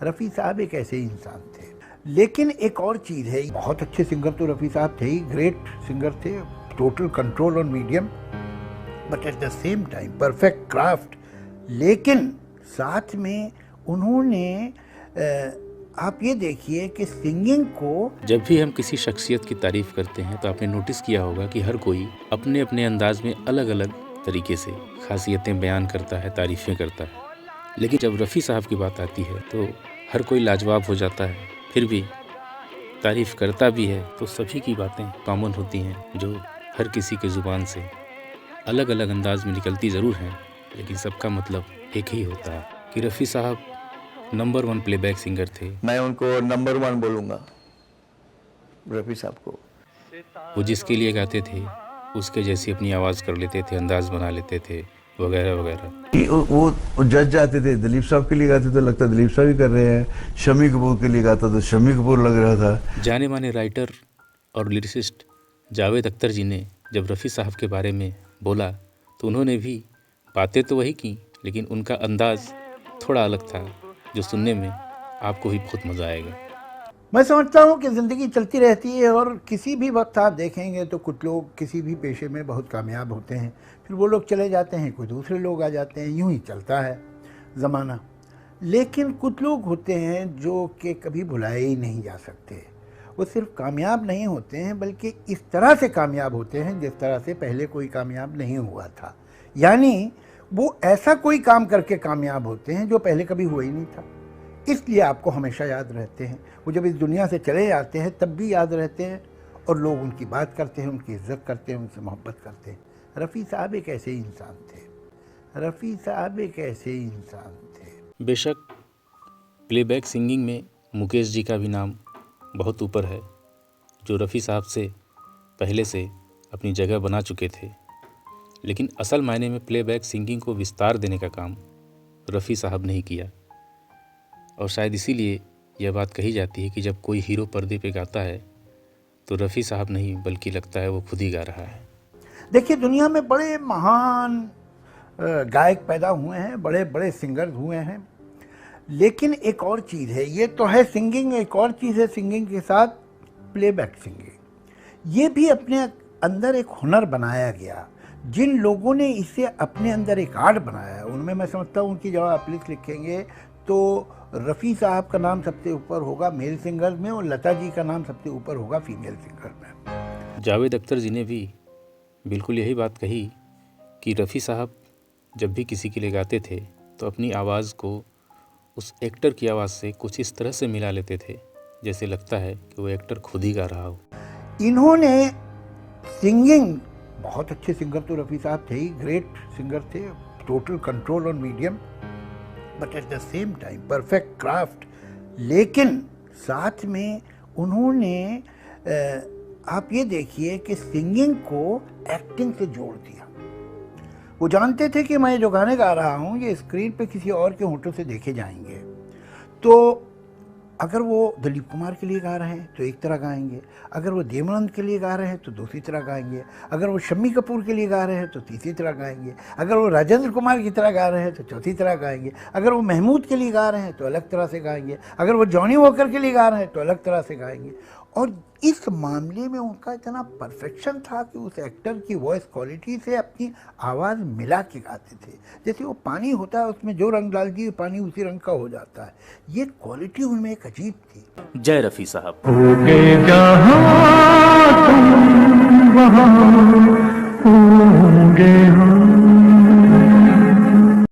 रफ़ी साहब एक ऐसे इंसान थे। लेकिन एक और चीज़ है, बहुत अच्छे सिंगर तो रफ़ी साहब थे ही, ग्रेट सिंगर थे, total control on medium, but at the same time perfect craft. लेकिन साथ में उन्होंने आप ये देखिए कि सिंगिंग को, जब भी हम किसी शख्सियत की तारीफ़ करते हैं तो आपने नोटिस किया होगा कि हर कोई अपने अपने अंदाज में अलग अलग तरीके से खासियतें बयान करता है, तारीफ़ें करता है। लेकिन जब रफ़ी साहब की बात आती है तो हर कोई लाजवाब हो जाता है। फिर भी तारीफ़ करता भी है तो सभी की बातें कॉमन होती हैं, जो हर किसी के ज़ुबान से अलग अलग अंदाज में निकलती ज़रूर हैं, लेकिन सबका मतलब एक ही होता है कि रफ़ी साहब नंबर 1 प्लेबैक सिंगर थे। मैं उनको नंबर 1 बोलूँगा, रफ़ी साहब को। वो जिसके लिए गाते थे उसके जैसी अपनी आवाज़ कर लेते थे, अंदाज़ बना लेते थे, वगैरह वगैरह। वो जज जाते थे, दिलीप साहब के लिए गाते तो लगता दिलीप साहब ही कर रहे हैं, शम्मी कपूर के लिए गाता तो शम्मी कपूर लग रहा था। जाने माने राइटर और लिरिसिस्ट जावेद अख्तर जी ने जब रफ़ी साहब के बारे में बोला तो उन्होंने भी बातें तो वही की, लेकिन उनका अंदाज़ थोड़ा अलग था, जो सुनने में आपको भी बहुत मज़ा आएगा। मैं समझता हूँ कि ज़िंदगी चलती रहती है और किसी भी वक्त आप देखेंगे तो कुछ लोग किसी भी पेशे में बहुत कामयाब होते हैं, फिर वो लोग चले जाते हैं, कोई दूसरे लोग आ जाते हैं, यूं ही चलता है ज़माना। लेकिन कुछ लोग होते हैं जो कि कभी भुलाए ही नहीं जा सकते। वो सिर्फ कामयाब नहीं होते हैं बल्कि इस तरह से कामयाब होते हैं जिस तरह से पहले कोई कामयाब नहीं हुआ था। यानी वो ऐसा कोई काम करके कामयाब होते हैं जो पहले कभी हुआ ही नहीं था, इसलिए आपको हमेशा याद रहते हैं। वो जब इस दुनिया से चले जाते हैं तब भी याद रहते हैं और लोग उनकी बात करते हैं, उनकी इज्जत करते हैं, उनसे मोहब्बत करते हैं। रफ़ी साहब एक ऐसे इंसान थे। रफ़ी साहब एक ऐसे इंसान थे। बेशक प्लेबैक सिंगिंग में मुकेश जी का भी नाम बहुत ऊपर है, जो रफ़ी साहब से पहले से अपनी जगह बना चुके थे। लेकिन असल मायने में प्लेबैक सिंगिंग को विस्तार देने का काम रफ़ी साहब ने ही किया, और शायद इसीलिए यह बात कही जाती है कि जब कोई हीरो पर्दे पे गाता है तो रफ़ी साहब नहीं बल्कि लगता है वो खुद ही गा रहा है। देखिए, दुनिया में बड़े महान गायक पैदा हुए हैं, बड़े बड़े सिंगर हुए हैं, लेकिन एक और चीज़ है, ये तो है सिंगिंग, एक और चीज़ है सिंगिंग के साथ प्लेबैक सिंगिंग। ये भी अपने अंदर एक हुनर बनाया गया। जिन लोगों ने इसे अपने अंदर एक आर्ट बनाया, उनमें मैं समझता हूँ उनकी जब आप लिस्ट लिखेंगे तो रफ़ी साहब का नाम सबसे ऊपर होगा मेल सिंगर में और लता जी का नाम सबसे ऊपर होगा फीमेल सिंगर में। जावेद अख्तर जी ने भी बिल्कुल यही बात कही कि रफ़ी साहब जब भी किसी के लिए गाते थे तो अपनी आवाज़ को उस एक्टर की आवाज़ से कुछ इस तरह से मिला लेते थे जैसे लगता है कि वो एक्टर खुद ही गा रहा हो। इन्होंने सिंगिंग, बहुत अच्छे सिंगर तो रफ़ी साहब थे ही, ग्रेट सिंगर थे, total control on medium, but at the same time perfect craft. लेकिन साथ में उन्होंने आप ये देखिए कि सिंगिंग को एक्टिंग से जोड़ दिया। वो जानते थे कि मैं जो गाने गा रहा हूँ ये स्क्रीन पे किसी और के होंठों से देखे जाएंगे, तो अगर वो दिलीप कुमार के लिए गा रहे हैं तो एक तरह गाएंगे, अगर वो देवानंद के लिए गा रहे हैं तो दूसरी तरह गाएंगे, अगर वो शम्मी कपूर के लिए गा रहे हैं तो तीसरी तरह गाएंगे, अगर वो राजेंद्र कुमार की तरह गा रहे हैं तो चौथी तरह गाएंगे, अगर वो महमूद के लिए गा रहे हैं तो अलग तरह से गाएंगे, अगर वो जॉनी वॉकर के लिए गा रहे हैं तो अलग तरह से गाएंगे। और इस मामले में उनका इतना परफेक्शन था कि उस एक्टर की वॉइस क्वालिटी से अपनी आवाज़ मिला के गाते थे। जैसे वो पानी होता है, उसमें जो रंग डाल दिए पानी उसी रंग का हो जाता है। ये क्वालिटी उनमें एक अजीब थी। जय रफ़ी साहब। हो गए जहां